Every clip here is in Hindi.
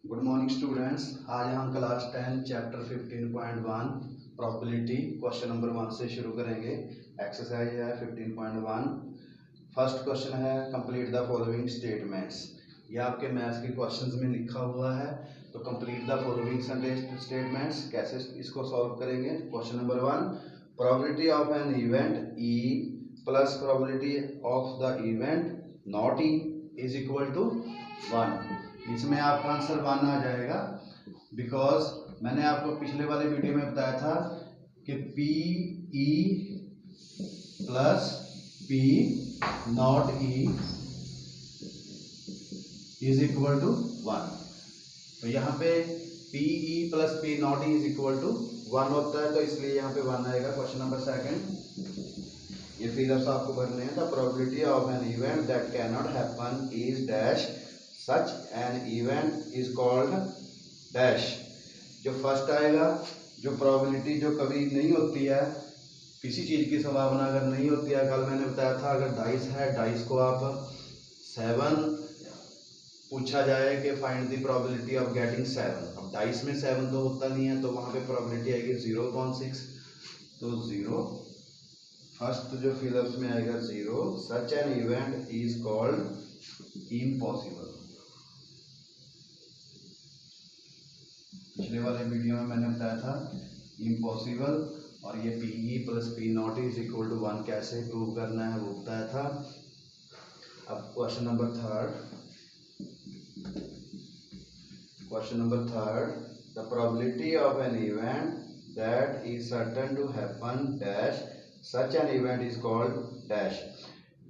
Good morning students. आज हम class 10 chapter 15.1 probability question number 1 से शुरू करेंगे। एक्सरसाइज है 15.1। फर्स्ट क्वेश्चन है कंप्लीट द फॉलोइंग स्टेटमेंट्स। ये आपके मैथ्स के क्वेश्चंस में लिखा हुआ है। तो कंप्लीट द फॉलोइंग स्टेटमेंट्स कैसे इसको सॉल्व करेंगे। Question number 1, probability of an event E plus probability of the event not E is equal to 1। इसमें आपका आंसर 1 आ जाएगा, बिकॉज मैंने आपको पिछले वाले वीडियो में बताया था कि P E plus P not E is equal to 1। तो यहाँ पे P E plus P not E is equal to 1 होता है, तो इसलिए यहाँ पे 1 आएगा। क्वेश्चन नंबर 2, ये फिगर्स आपको भरने हैं। The probability of an event that can not happen is dash such an event is called dash. जो फर्स्ट आएगा, जो प्रोबेबिलिटी जो कभी नहीं होती है, किसी चीज़ की संभावना अगर नहीं होती है, कल मैंने बताया था अगर डाइस है, डाइस को आप 7 पूछा जाए कि find the probability of getting 7। अब डाइस में 7 तो होता नहीं है, तो वहाँ पे प्रोबेबिलिटी आएगी 0.6। तो 0 फर्स्ट जो फिलअप्स में आएगा 0। सच an event is called impossible. पिछले वाले वीडियो में मैंने बताया था इम्पॉसिबल, और ये P E plus P not is equal to 1 कैसे प्रूव करना है वो बताया था। अब question number 3, the probability of an event that is certain to happen dash such an event is called dash.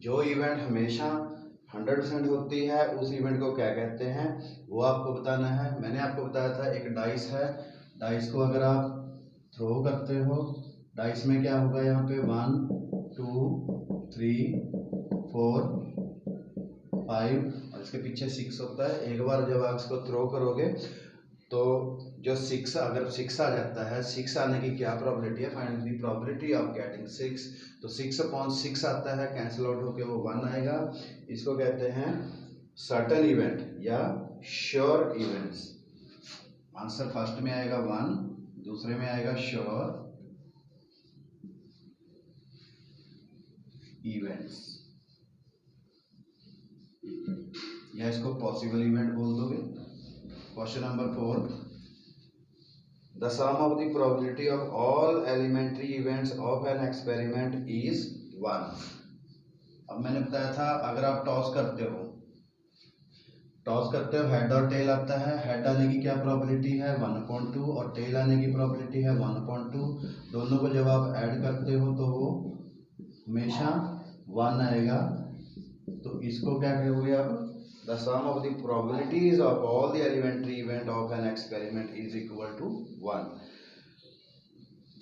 जो इवेंट हमेशा 100% होती है उस इवेंट को क्या कहते हैं वो आपको बताना है। मैंने आपको बताया था एक डाइस है, डाइस को अगर आप थ्रो करते हो, डाइस में क्या होगा, यहाँ पे 1 2 3 4 5 और इसके पीछे 6 होता है। एक बार जब आप इसको थ्रो करोगे तो जो 6 अगर 6 आ जाता है, 6 आने की क्या प्रोबेबिलिटी है, find the probability of getting 6। तो 6/6 आता है, कैंसिल आउट होके वो 1 आएगा। इसको कहते हैं सर्टेन इवेंट या श्योर इवेंट्स। आंसर फर्स्ट में आएगा 1, दूसरे में आएगा श्योर इवेंट्स, या इसको पॉसिबल इवेंट बोल दोगे। Question number 4, the sum of the probability of all elementary events of an experiment is 1। अब मैंने बताया था अगर आप टॉस करते हो हेड और टेल आता है। हेड आने की क्या प्रोबेबिलिटी है 1/2 और टेल आने की प्रोबेबिलिटी है 1/2। दोनों को जब आप ऐड करते हो तो वो हमेशा 1 आएगा। तो इसको क्या कहोगे आप, the sum of the probabilities of all the elementary event of an experiment is equal to 1।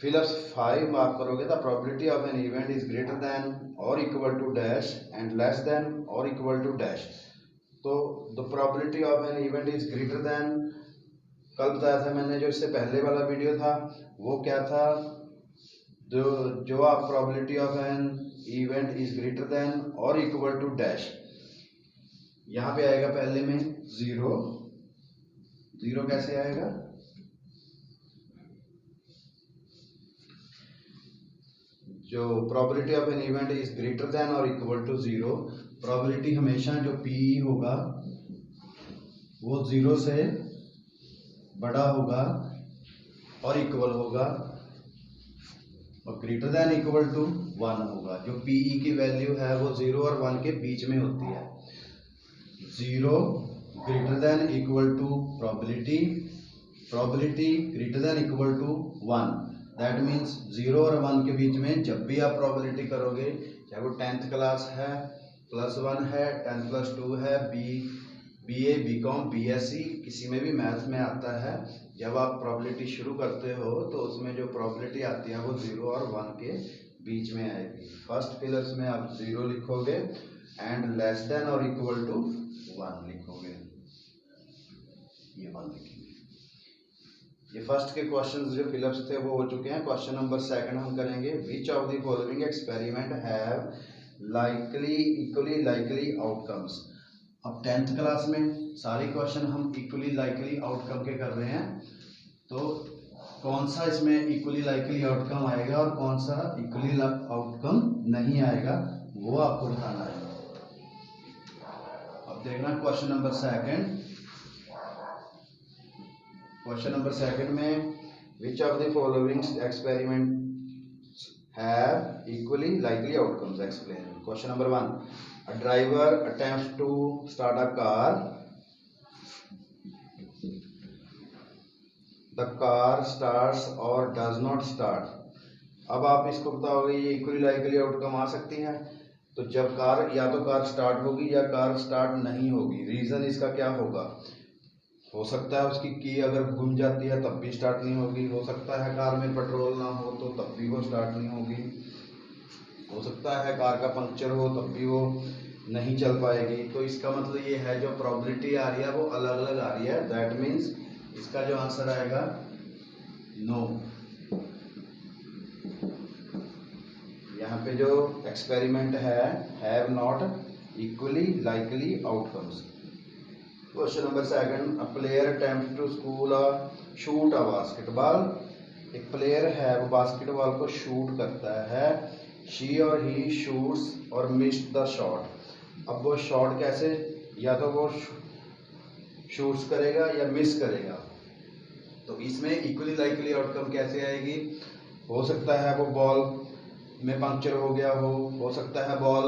Fill-ups 5 mark करोगे, the probability of an event is greater than or equal to dash and less than or equal to dash। तो the probability of an event is greater than, कल बताया था मैंने, जो इससे पहले वाला वीडियो था वो क्या था, जो आप probability of an event is greater than or equal to dash, यहाँ पे आएगा पहले में 0। 0 कैसे आएगा, जो probability of an event is greater than और इक्वल टू 0, प्रोबेबिलिटी हमेशा जो पी होगा वो 0 से बड़ा होगा और इक्वल होगा, और ग्रेटर देन इक्वल टू 1 होगा। जो पीई की वैल्यू है वो 0 और 1 के बीच में होती है। 0 greater than equal to probability greater than equal to 1। That means 0 और 1 के बीच में जब भी आप प्रोबेबिलिटी करोगे, चाहे वो 10th क्लास है, +1 है, 10+2 है, BA BCom BSc किसी में भी मैथ्स में आता है, जब आप प्रोबेबिलिटी शुरू करते हो तो उसमें जो प्रोबेबिलिटी आती है वो 0 और 1 के बीच में आएगी। फर्स्ट फिलर्स में आप 0 लिखोगे एंड लेस देन और इक्वल टू 1 लिखोगे, ये 1 लिखेंगे। ये फर्स्ट के क्वेश्चंस जो फिलअप्स थे वो हो चुके हैं। क्वेश्चन नंबर 2 हम करेंगे, विच of the following experiment have equally likely outcomes. अब 10th क्लास में सारे क्वेश्चन हम इक्वली लाइकली आउटकम के कर रहे हैं, तो कौन सा इसमें इक्वली लाइकली आउटकम आएगा और कौन सा इक्वली आउटकम नहीं आएगा वो आपको बताना है। अब देखना question number second. Question number second में which of the following experiment have equally likely outcomes, explain. Question number 1, a driver attempts to start a car. The car starts or does not start. अब आप इसको बताओगे ये इक्वली लाइकली आउटकम आ सकती है। तो जब कार या तो कार स्टार्ट होगी या कार स्टार्ट नहीं होगी, रीजन इसका क्या होगा? हो सकता है उसकी की अगर गुम जाती है तब भी स्टार्ट नहीं होगी, हो सकता है कार में पेट्रोल ना हो तो तब भी वो स्टार्ट नहीं होगी, हो सकता है कार का पंक्चर हो तब भी वो नहीं चल पाएगी। तो इसका मतलब ये है जो प्रोबेबिलिटी आ रही है वो अलग अलग आ रही है। दैट मीन्स इसका जो आंसर आएगा नो। यहाँ पे जो एक्सपेरिमेंट है have not equally likely outcomes. Question number second, a player attempt to shoot a basketball. एक प्लेयर है वो बास्केटबॉल को शूट करता है। शी और ही शूट्स और मिस्ड द शॉट। अब वो शॉट कैसे, या तो वो शूट्स करेगा या मिस करेगा, तो इसमें इक्वली लाइकली आउटकम कैसे आएगी? हो सकता है वो बॉल में पंक्चर हो गया हो सकता है बॉल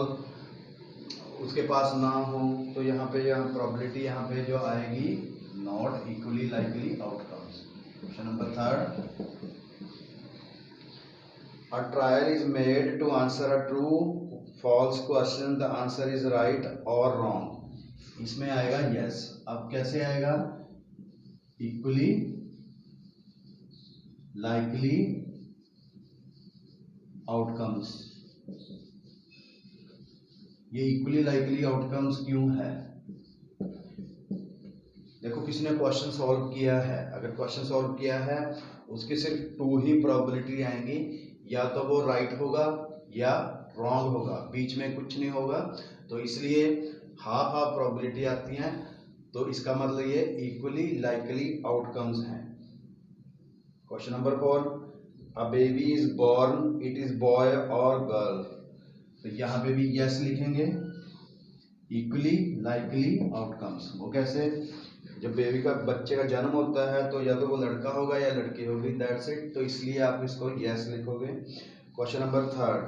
उसके पास ना हो, तो यहाँ पे प्रोबेबिलिटी यहाँ पे जो आएगी not equally likely outcomes. Question number third, a trial is made to answer a true false question, the answer is right और रॉन्ग। इसमें आएगा यस। अब कैसे आएगा? Equally likely outcomes. ये इक्वली लाइकली आउटकम्स क्यों है? देखो किसी ने क्वेश्चन सॉल्व किया है, अगर क्वेश्चन सॉल्व किया है उसके सिर्फ 2 ही प्रोबेबिलिटी आएंगी, या तो वो राइट होगा या रॉन्ग होगा, बीच में कुछ नहीं होगा। तो इसलिए हाफ हाफ प्रोबेबिलिटी आती हैं, तो इसका मतलब ये इक्वली लाइकली आउटकम्स हैं। Question number 4, a baby is born, it is boy और गर्ल। तो यहाँ पे भी यस लिखेंगे, इक्वली लाइकली आउटकम्स। वो कैसे? जब बेबी का बच्चे का जन्म होता है तो या तो वो लड़का होगा या लड़की होगी, दैट्स इट। तो इसलिए आप इसको यस लिखोगे। Question number third,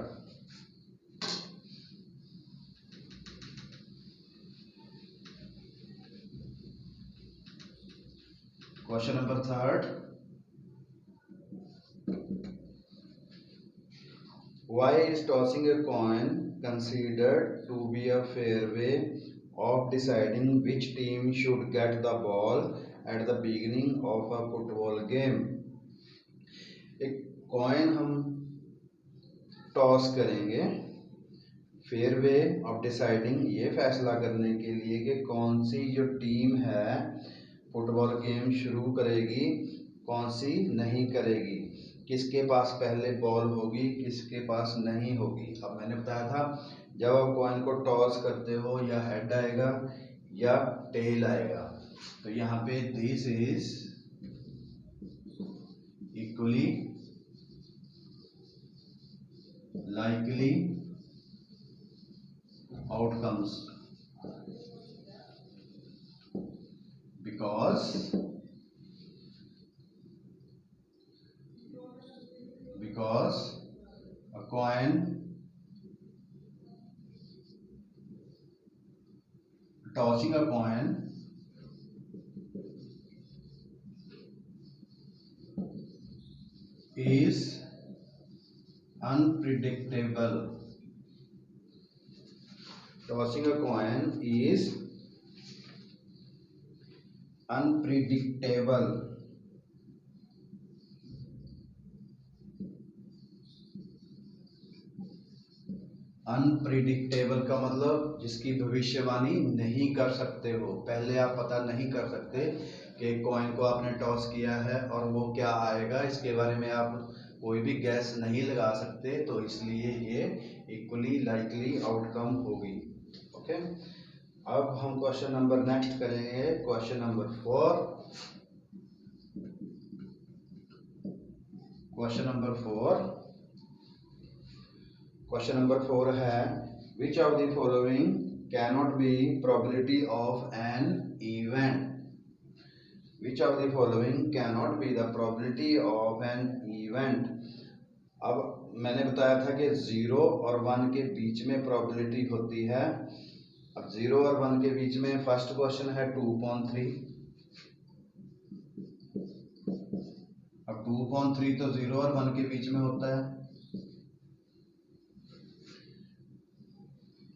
question number third, why is tossing a coin considered to be a fair way of deciding which team should get the ball at the beginning of a football game? एक कॉइन हम टॉस करेंगे फेयर वे ऑफ डिसाइडिंग, ये फैसला करने के लिए कि कौन सी जो टीम है फुटबॉल गेम शुरू करेगी कौन सी नहीं करेगी, किसके पास पहले बॉल होगी किसके पास नहीं होगी। अब मैंने बताया था जब आप कॉइन को टॉस करते हो या हेड आएगा या टेल आएगा, तो यहाँ पे this is equally likely outcomes because a coin tossing a coin is unpredictable. Tossing a coin is unpredictable. Unpredictable का मतलब जिसकी भविष्यवाणी नहीं कर सकते हो, पहले आप पता नहीं कर सकते कि कॉइन को आपने टॉस किया है और वो क्या आएगा, इसके बारे में आप कोई भी गैस नहीं लगा सकते, तो इसलिए ये इक्वली लाइकली आउटकम होगी। ओके, अब हम क्वेश्चन नंबर नेक्स्ट करेंगे, क्वेश्चन नंबर 4। क्वेश्चन नंबर 4 है विच of the following cannot be probability of an event. Which of the following cannot be the probability of an event. अब मैंने बताया था कि 0 और 1 के बीच में प्रोबेबिलिटी होती है। अब 0 और 1 के बीच में फर्स्ट क्वेश्चन है 2/3। अब 2/3 तो 0 और 1 के बीच में होता है,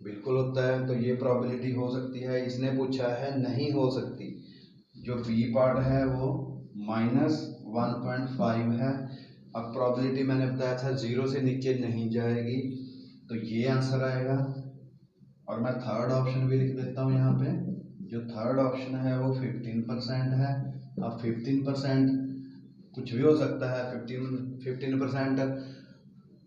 बिल्कुल होता है, तो ये प्रोबेबिलिटी हो सकती है। इसने पूछा है नहीं हो सकती, जो बी पार्ट है वो -1.5 है। अब प्रोबेबिलिटी मैंने बताया था 0 से नीचे नहीं जाएगी, तो ये आंसर आएगा। और मैं थर्ड ऑप्शन भी लिख देता हूँ यहाँ पे। जो थर्ड ऑप्शन है वो 15% है। अब 15% कुछ भी हो सकता है। 15%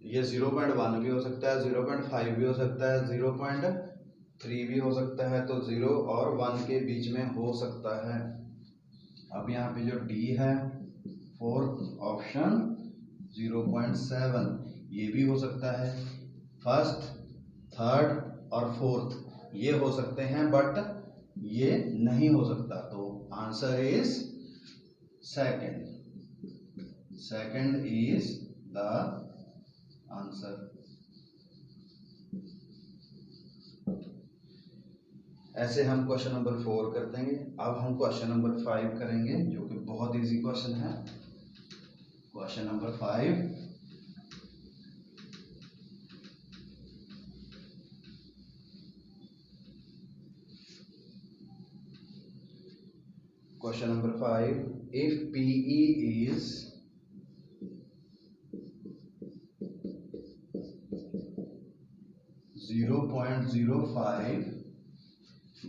ये 0.1 भी हो सकता है, 0.5 भी हो सकता है, 0.3 भी हो सकता है, तो 0 और 1 के बीच में हो सकता है। अब यहाँ पे जो डी है फोर्थ ऑप्शन 0.7 ये भी हो सकता है। फर्स्ट, थर्ड और फोर्थ ये हो सकते हैं, बट ये नहीं हो सकता, तो answer is second. Second is the answer. ऐसे हम क्वेश्चन नंबर 4 कर देंगे। अब हम क्वेश्चन नंबर 5 करेंगे, जो कि बहुत इजी क्वेश्चन है। Question number 5। Question number 5. If PE is 0.05,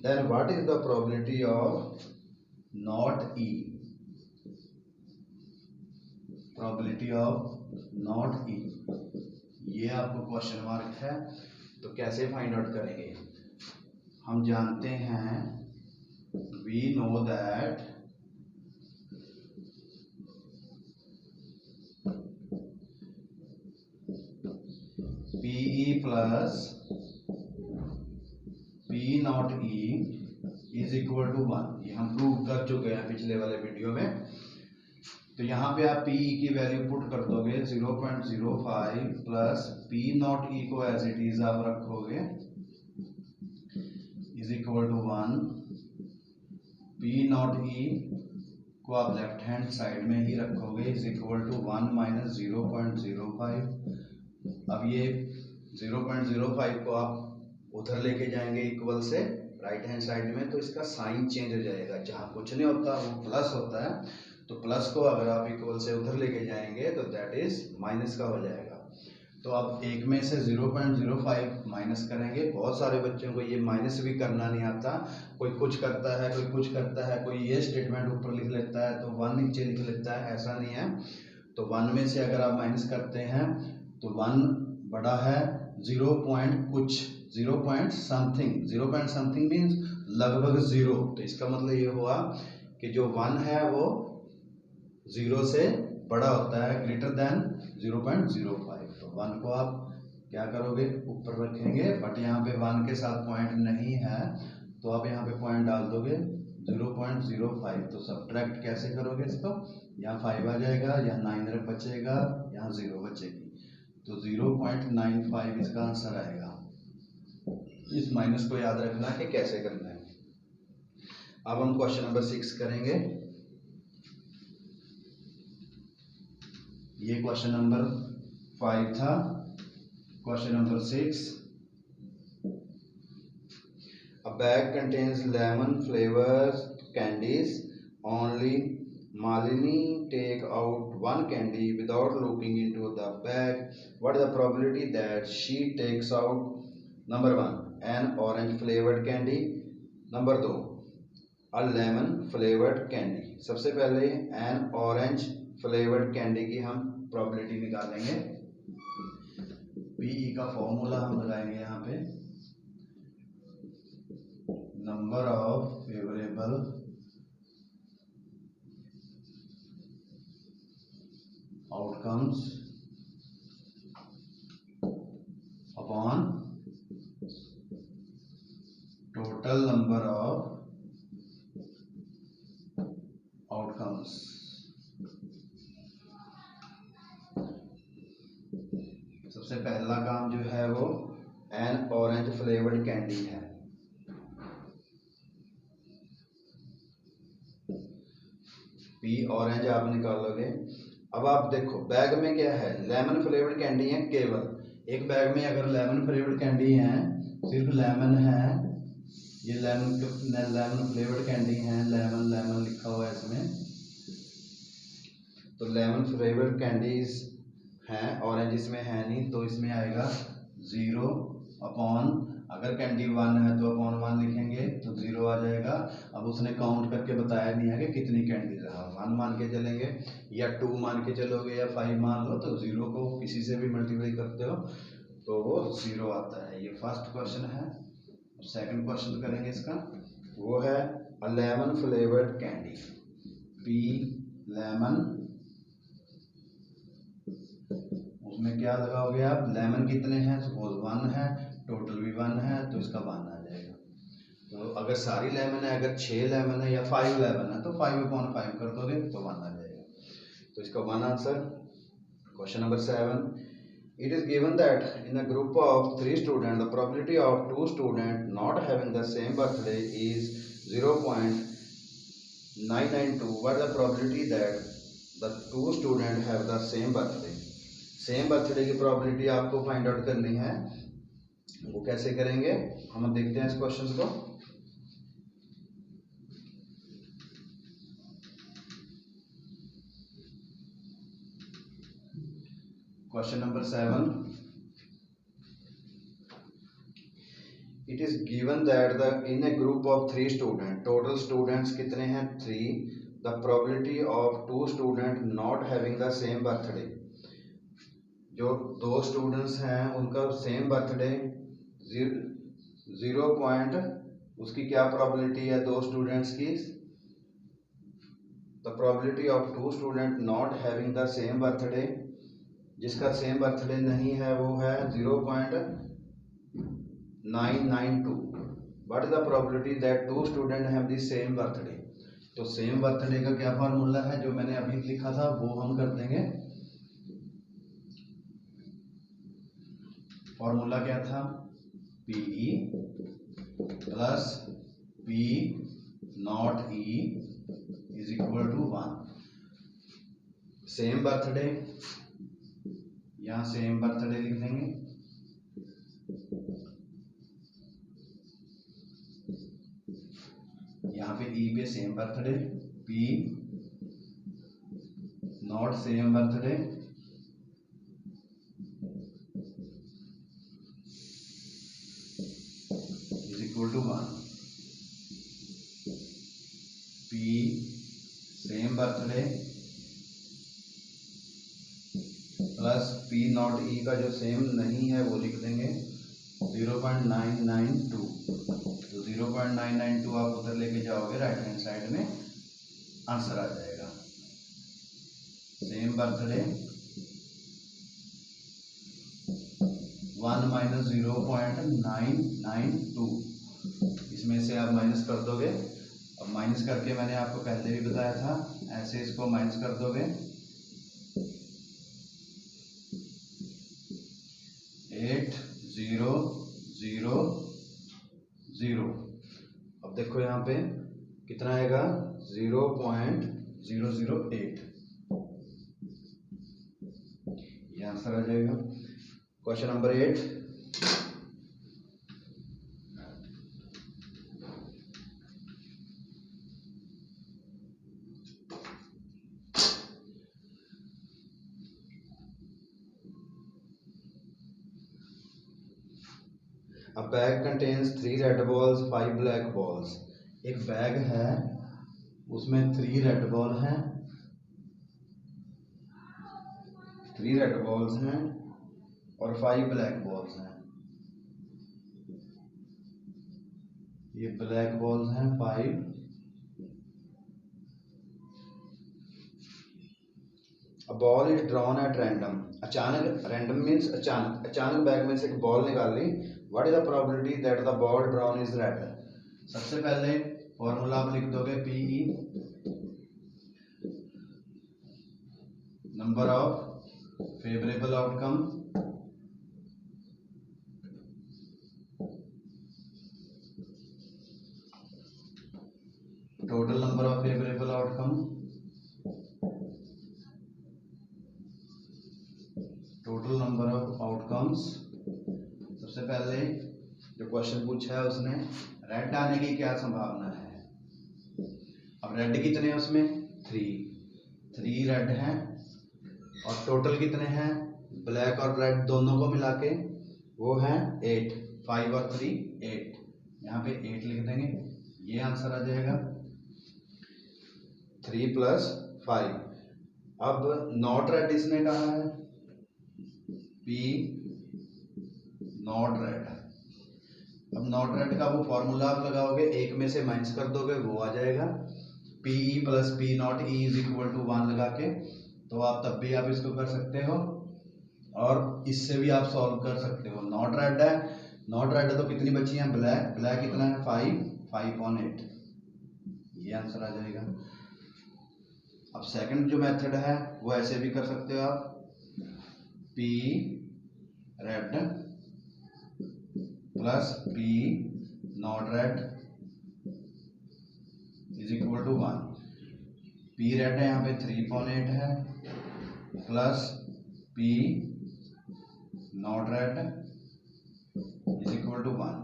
then what is the probability of not E? Probability of not E. ये आपको क्वेश्चन मार्क है, तो कैसे फाइंड आउट करेंगे? हम जानते हैं, we know that PE plus P not E is equal to 1। ये हम प्रूव कर चुके हैं पिछले वाले वीडियो में। तो यहाँ पे आप PE की वैल्यू पुट कर दोगे 0.05 प्लस P नॉट E को एज इट इज आप रखोगे is equal to 1। P not E को आप लेफ्ट हैंड साइड में ही रखोगे इज इक्वल टू 1 माइनस 0.05। अब ये 0.05 को आप उधर लेके जाएंगे इक्वल से राइट हैंड साइड में, तो इसका साइन चेंज हो जाएगा। जहाँ कुछ नहीं होता वो प्लस होता है, तो प्लस को अगर आप इक्वल से उधर लेके जाएंगे तो दैट इज माइनस का हो जाएगा। तो अब एक में से 0.05 माइनस करेंगे। बहुत सारे बच्चों को ये माइनस भी करना नहीं आता, कोई कुछ करता है, कोई कुछ करता है, कोई ये स्टेटमेंट ऊपर लिख लेता है तो 1 नीचे लिख लेता है, ऐसा नहीं है। तो 1 में से अगर आप माइनस करते हैं तो 1 बड़ा है 0 कुछ 0 समथिंग। 0 समथिंग मीन्स लगभग 0, तो इसका मतलब ये हुआ कि जो 1 है वो 0 से बड़ा होता है, ग्रेटर देन 0.05। तो 1 को आप क्या करोगे, ऊपर रखेंगे, बट यहाँ पे 1 के साथ पॉइंट नहीं है, तो आप यहाँ पे पॉइंट डाल दोगे 0.05। तो सब्ट्रैक्ट कैसे करोगे इसको, यहाँ 5 आ जाएगा, यहाँ 9 बचेगा, यहाँ 0 बचेगी, तो 0.95 इसका आंसर आएगा। इस माइनस को याद रखना कि कैसे करना है। अब हम क्वेश्चन नंबर 6 करेंगे। ये क्वेश्चन नंबर 5 था। Question number 6, a bag contains lemon flavored candies. Only Malini take out one candy without looking into the bag. What is the probability that she takes out number 1 an orange flavored candy, number 2 a lemon flavored candy। सबसे पहले an orange flavored candy की हम प्रोबेबिलिटी निकालेंगे। PE का फॉर्मूला हम लगाएंगे यहाँ पे number of favorable outcomes upon total number of outcomes। सबसे पहला काम जो है वो एन ऑरेंज फ्लेवर्ड कैंडी है। पी ऑरेंज आप निकालोगे। अब आप देखो बैग में क्या है, लेमन फ्लेवर्ड कैंडी है केवल। एक बैग में अगर लेमन फ्लेवर्ड कैंडी है, सिर्फ लेमन है, ये लेमन फ्लेवर्ड कैंडी है, लेमन लेमन लिखा हुआ है इसमें, तो लेमन फ्लेवर्ड कैंडीज हैं, ऑरेंज इसमें है नहीं, तो इसमें आएगा 0 अपॉन, अगर कैंडी 1 है तो अपॉन 1 लिखेंगे तो 0 आ जाएगा। अब उसने काउंट करके बताया नहीं है कि कितनी कैंडी रहा, 1 मान के चलेंगे या 2 मान के चलोगे या 5 मान लो, तो 0 को किसी से भी मल्टीप्लाई करते हो तो वो 0 आता है। ये फर्स्ट क्वेश्चन है। सेकंड क्वेश्चन करेंगे इसका, वो है a lemon flavoured candy. P lemon, उसमें क्या लगाओगे आप, लेमन कितने हैं, सपोज 1 है, टोटल भी 1 है, तो इसका 1 आ जाएगा। तो अगर सारी लेमन है, अगर 6 लेमन है या 5 लेमन है तो 5/5 कर दोगे तो 1 आ जाएगा। तो इसका 1 answer. Question number 7, it is given that in a group of 3 students the probability of 2 students not having the same birthday is 0.992। what is the probability that the 2 students have the same birthday? Same birthday की प्रोबेबिलिटी आपको फाइंड आउट करनी है। वो कैसे करेंगे हम देखते हैं इस क्वेश्चन को। Question number 7, it is given that the in A group of 3 student, total students कितने हैं 3, the probability of 2 student not having the same birthday, जो 2 स्टूडेंट्स हैं उनका सेम बर्थडे 0 पॉइंट, उसकी क्या प्रोबेबिलिटी है 2 स्टूडेंट्स की, the probability of 2 student not having the same birthday, जिसका सेम बर्थडे नहीं है वो है 0.992। What is the probability that 2 student have the same birthday. तो सेम बर्थडे का क्या फॉर्मूला है, जो मैंने अभी लिखा था वो हम कर देंगे। फॉर्मूला क्या था, P E plus P not E is equal to 1। Same birthday, यहां सेम बर्थडे लिख देंगे, यहाँ पे ई पे same birthday, P not same birthday equal to 1। P same birthday plus P not E का जो सेम नहीं है वो लिख देंगे 0.992। तो 0.992 आप उधर लेके जाओगे राइट हैंड साइड में, आंसर आ जाएगा। सेम बर्थडे 1 माइनस 0.992, इसमें से आप माइनस कर दोगे। अब माइनस करके मैंने आपको पहले भी बताया था, ऐसे इसको माइनस कर दोगे 8000। अब देखो यहाँ पे कितना आएगा 0.008, ये आंसर आ जाएगा। Question number 8, A bag contains 3 red balls, 5 black balls। एक बैग है उसमें 3 रेड बॉल हैं, 3 रेड बॉल्स हैं और 5 ब्लैक बॉल्स हैं। ये ब्लैक बॉल्स हैं 5, a ball is drawn at random, अचानक, रैंडम मीन्स अचानक, अचानक बैग में से एक बॉल निकाल ली, what is the probability that the ball drawn is red. सबसे पहले फॉर्मूला आप लिख दोगे P E, number of favourable outcome total number of favourable outcome, total number of outcomes. सबसे पहले जो क्वेश्चन पूछा है उसने रेड आने की क्या संभावना है। अब रेड कितने हैं उसमें 3 रेड हैं, और टोटल कितने हैं ब्लैक और रेड दोनों को मिला के वो हैं 8, 5 और 3 8, यहाँ पे 8 लिख देंगे, ये आंसर आ जाएगा 3 + 5। अब नॉट रेड इसने कहा है, P नॉट रेड। अब नॉट रेड का वो फॉर्मूला आप लगाओगे, एक में से माइनस कर दोगे वो आ जाएगा PE + P नॉट E = 1 लगा के, तो आप तब भी आप इसको कर सकते हो और इससे भी आप सॉल्व कर सकते हो। नॉट रेड है, नॉट रेड है तो कितनी बची हैं ब्लैक, ब्लैक कितना है 5/8, ये आंसर आ जाएगा। अब सेकंड जो मेथड है वो ऐसे भी कर सकते हो आप, P red + P not red = 1। P red है यहाँ पे 3/8 है, प्लस P नॉट रेड = 1।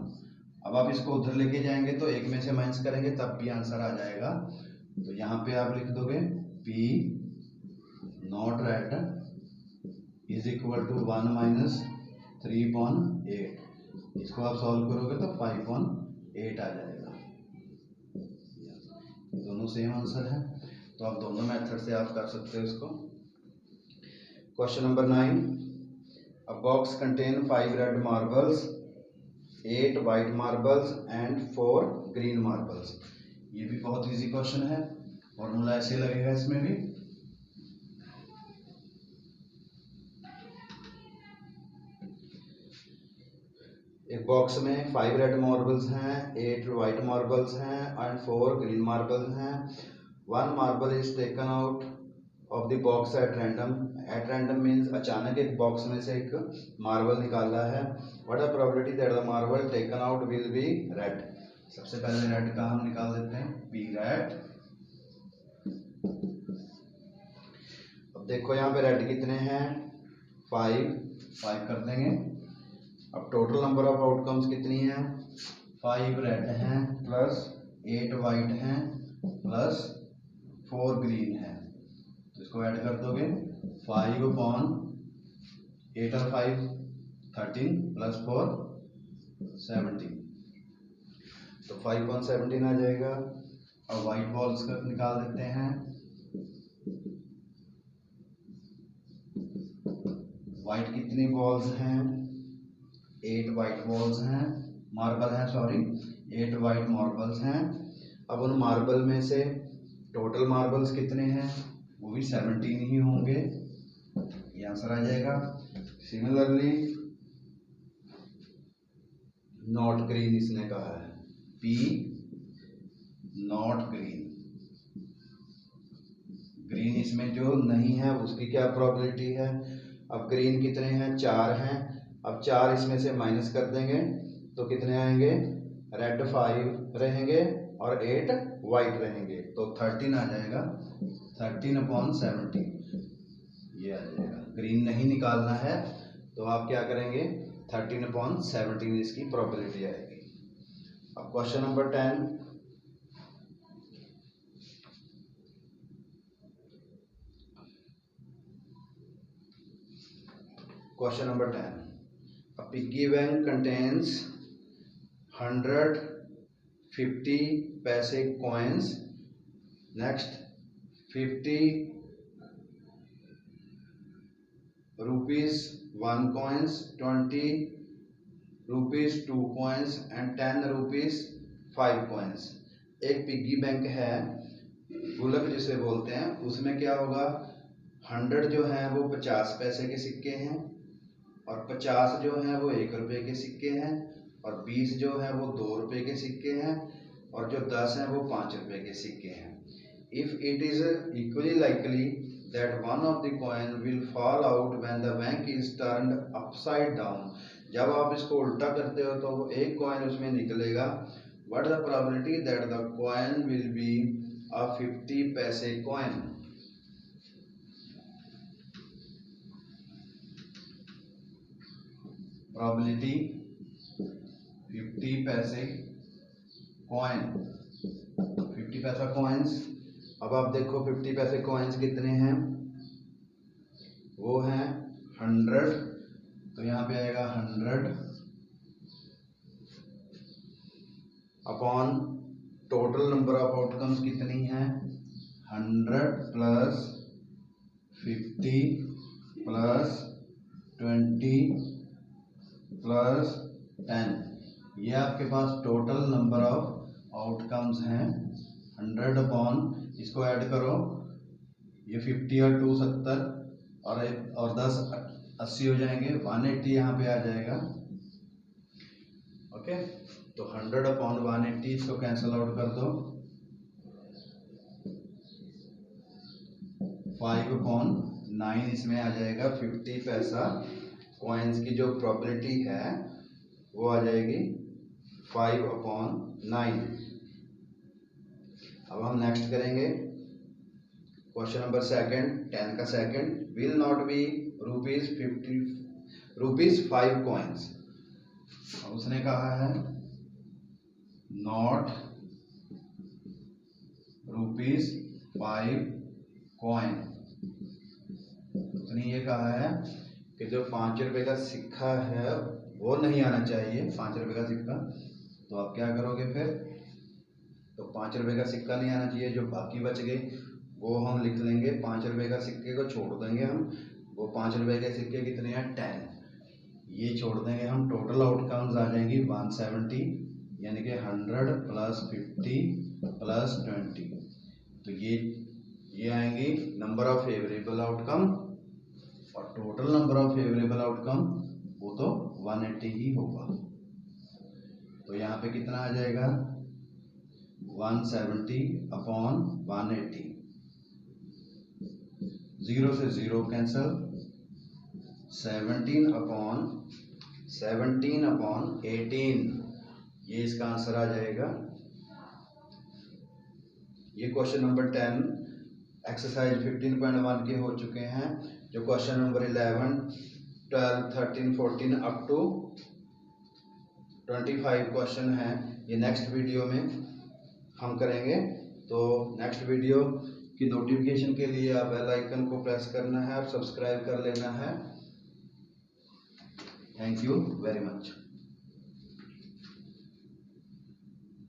अब आप इसको उधर लेके जाएंगे तो एक में से माइनस करेंगे तब भी आंसर आ जाएगा, तो यहाँ पे आप लिख दोगे P नॉट रेड = 1 - 3/8, इसको आप सॉल्व करोगे तो 5/8 आ जाएगा। दोनों सेम आंसर है, तो आप दोनों मेथड से आप कर सकते हो इसको। Question number 9, a box contain 5 red marbles, 8 white marbles and 4 green marbles. ये भी बहुत इजी क्वेश्चन है, फॉर्मूला ऐसे लगेगा इसमें भी। एक बॉक्स में 5 रेड मार्बल्स हैं, 8 वाइट मार्बल्स हैं एंड 4 ग्रीन मार्बल्स हैं। 1 marble is taken out of the box at random. At random means अचानक एक बॉक्स में से एक मार्बल निकाला है। What are probability that the marble taken out will be red. सबसे पहले रेड का हम निकाल देते हैं, पी रेड। अब देखो यहाँ पे रेड कितने हैं 5 कर देंगे। अब टोटल नंबर ऑफ आउटकम्स कितनी है 5 रेड हैं प्लस 8 वाइट हैं प्लस 4 ग्रीन है, तो इसको ऐड कर दोगे 5/8 और 5 13 + 4 17, तो 5/17 आ जाएगा। अब वाइट बॉल्स का निकाल देते हैं। वाइट कितनी बॉल्स हैं 8 वाइट बॉल्स हैं, मार्बल हैं सॉरी, 8 वाइट मार्बल्स हैं। अब उन मार्बल में से टोटल मार्बल्स कितने हैं वो भी 17 ही होंगे, ये आंसर आ जाएगा। सिमिलरली नॉट ग्रीन इसने कहा है, P नॉट ग्रीन, ग्रीन इसमें जो नहीं है उसकी क्या प्रोबेबिलिटी है। अब ग्रीन कितने हैं 4 हैं, अब 4 इसमें से माइनस कर देंगे तो कितने आएंगे, रेड 5 रहेंगे और 8 वाइट रहेंगे, तो 13 आ जाएगा, 13/17 ये आ जाएगा। ग्रीन नहीं निकालना है तो आप क्या करेंगे 13/17 इसकी प्रोबेबिलिटी आएगी। अब question number 10, Question number 10. A piggy bank contains 100 50 paise coins. Next 50 rupees 1 coins, 20 rupees 2 coins and 10 rupees 5 coins. एक पिग्गी बैंक है, गुल्लक जिसे बोलते हैं, उसमें क्या होगा, 100 जो है वो 50 पैसे के सिक्के हैं, और 50 जो है वो 1 रुपये के सिक्के हैं, और 20 जो है वो 2 रुपये के सिक्के हैं, और जो 10 हैं वो 5 रुपये के सिक्के हैं। If it is equally likely that one of the coin will fall out when the bank is turned upside down, जब आप इसको उल्टा करते हो तो एक कॉइन उसमें निकलेगा। What the probability that the coin will be a 50 पैसे कॉइन। प्रोबेबिलिटी 50 पैसे कॉइन, 50 पैसा कॉइन्स। अब आप देखो 50 पैसे कॉइन्स कितने हैं, वो हैं 100, तो यहाँ पे आएगा 100 upon total number of outcomes कितनी हैं, 100 प्लस 50 प्लस 20 प्लस 10, ये आपके पास टोटल नंबर ऑफ आउटकम्स हैं। 100 अपॉन, इसको ऐड करो, ये 50 और 2 70, और 10 80 हो जाएंगे, 180 यहाँ पे आ जाएगा। ओके, तो 100 अपॉन 180, इसको कैंसिल आउट कर दो, 5 अपॉन 9 इसमें आ जाएगा। 50 पैसा कॉइन्स की जो प्रोबेबिलिटी है वो आ जाएगी 5 अपॉन 9। अब हम नेक्स्ट करेंगे क्वेश्चन नंबर सेकंड, 10 का second, will not be ₹5 coins. उसने कहा है नॉट ₹5 कॉइन। उसने ये कहा है कि जो 5 रुपए का सिक्का है वो नहीं आना चाहिए, 5 रुपए का सिक्का। तो आप क्या करोगे फिर, तो 5 रुपए का सिक्का नहीं आना चाहिए, जो बाकी बच गए वो हम लिख लेंगे, 5 रुपए का सिक्के को छोड़ देंगे हम, वो 5 रुपए के सिक्के कितने हैं, 10, ये छोड़ देंगे हम। टोटल आउटकम्स आ जाएंगी 170, यानी कि 100 प्लस 50 प्लस 20, तो ये आएंगी नंबर ऑफ फेवरेबल आउटकम, और total number of favourable outcome वो तो 180 ही होगा। तो यहाँ पे कितना आ जाएगा, 170 अपॉन 180, 0 से 0 कैंसल, 17 अपॉन 18, ये इसका आंसर आ जाएगा। ये क्वेश्चन नंबर 10 एक्सरसाइज 15.1 के हो चुके हैं। जो question number 11, 12, 13, 14 up to 25 question हैं, ये नेक्स्ट वीडियो में हम करेंगे। तो नेक्स्ट वीडियो की नोटिफिकेशन के लिए आप बेल आइकन को प्रेस करना है, आप सब्सक्राइब कर लेना है। Thank you very much.